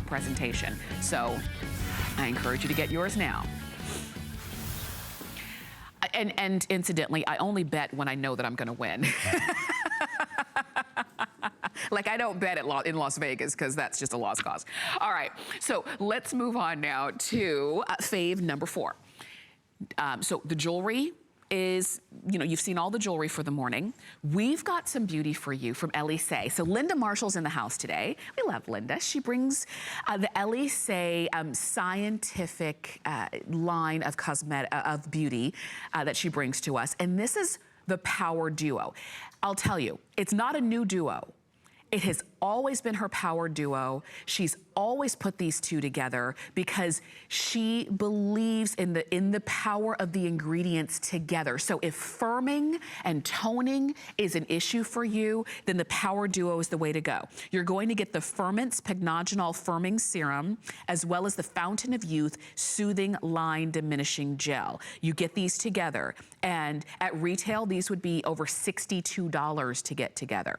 presentation. So I encourage you to get yours now. And incidentally, I only bet when I know that I'm gonna win. Like, I don't bet in Las Vegas because that's just a lost cause. All right, so let's move on now to fave number 4. So the jewelry is, you know, you've seen all the jewelry for the morning. We've got some beauty for you from Elyse. So Linda Marshall's in the house today. We love Linda. She brings the Elyse scientific line of beauty that she brings to us. And this is the Power Duo. I'll tell you, it's not a new duo. It has always been her Power Duo. She's always put these two together because she believes in the power of the ingredients together. So if firming and toning is an issue for you, then the Power Duo is the way to go. You're going to get the Ferment's Pygnogenol Firming Serum, as well as the Fountain of Youth Soothing Line Diminishing Gel. You get these together, and at retail, these would be over $62 to get together.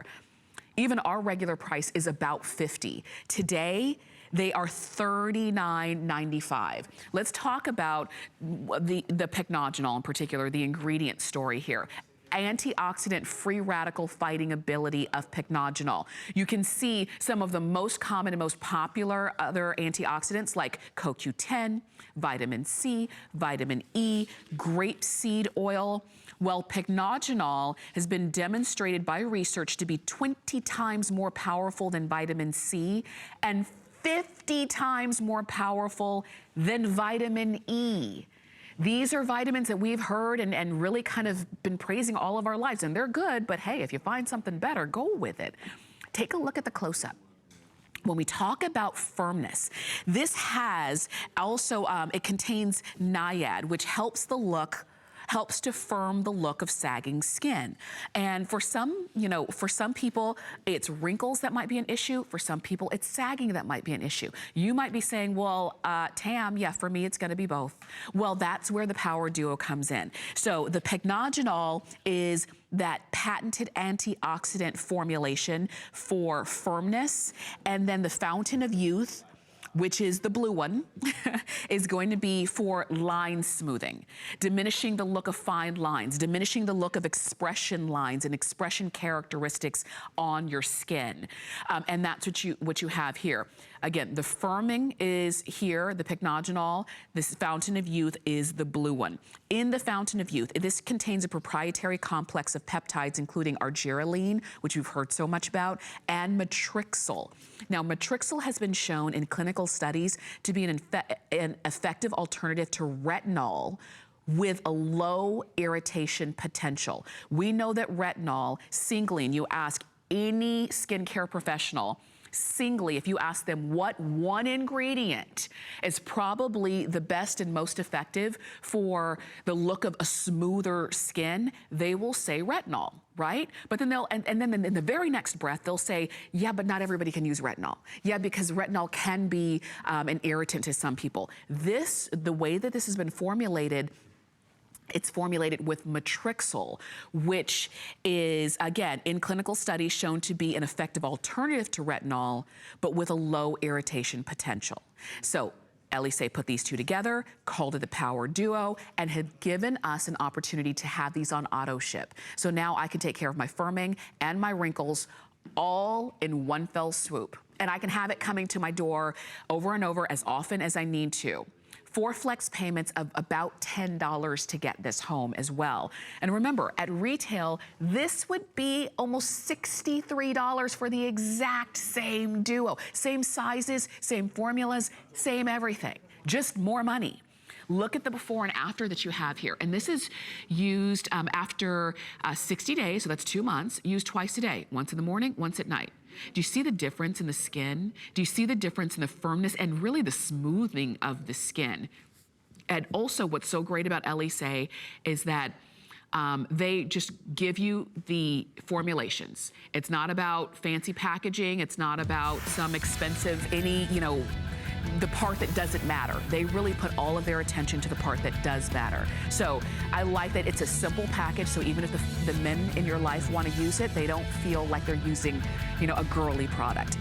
Even our regular price is about $50. Today, they are $39.95. Let's talk about the Pygnogenol in particular, the ingredient story here. Antioxidant free radical fighting ability of Pygnogenol. You can see some of the most common and most popular other antioxidants like CoQ10, vitamin C, vitamin E, grapeseed oil. Well, Pygnogenol has been demonstrated by research to be 20 times more powerful than vitamin C and 50 times more powerful than vitamin E. These are vitamins that we've heard and really kind of been praising all of our lives, and they're good, but hey, if you find something better, go with it. Take a look at the close-up. When we talk about firmness, this has also, it contains NIAID, which helps to firm the look of sagging skin. And for some, you know, for some people, it's wrinkles that might be an issue. For some people, it's sagging that might be an issue. You might be saying, well, Tam, yeah, for me, it's gonna be both. Well, that's where the Power Duo comes in. So the Pygnogenol is that patented antioxidant formulation for firmness, and then the Fountain of Youth, which is the blue one, is going to be for line smoothing, diminishing the look of fine lines, diminishing the look of expression lines and expression characteristics on your skin. And that's what you have here. Again, the firming is here, the Pygnogenol. This Fountain of Youth is the blue one. In the Fountain of Youth, this contains a proprietary complex of peptides, including argireline, which you've heard so much about, and matrixyl. Now, matrixyl has been shown in clinical studies to be an effective alternative to retinol with a low irritation potential. We know that retinol, singly, and you ask any skincare professional, singly, if you ask them what one ingredient is probably the best and most effective for the look of a smoother skin, they will say retinol, right? But then and then in the very next breath, they'll say, yeah, but not everybody can use retinol. Yeah, because retinol can be an irritant to some people. The way that this has been formulated, it's formulated with matrixyl, which is, again, in clinical studies shown to be an effective alternative to retinol, but with a low irritation potential. So Elyse put these two together, called it the Power Duo, and had given us an opportunity to have these on auto ship. So now I can take care of my firming and my wrinkles all in one fell swoop. And I can have it coming to my door over and over as often as I need to. 4 flex payments of about $10 to get this home as well. And remember, at retail, this would be almost $63 for the exact same duo. Same sizes, same formulas, same everything. Just more money. Look at the before and after that you have here. And this is used after 60 days, so that's 2 months, used twice a day, once in the morning, once at night. Do you see the difference in the skin? Do you see the difference in the firmness and really the smoothing of the skin? And also what's so great about Elyse is that they just give you the formulations. It's not about fancy packaging. It's not about some expensive, the part that doesn't matter. They really put all of their attention to the part that does matter. So I like that it's a simple package, so even if the men in your life want to use it, they don't feel like they're using, a girly product.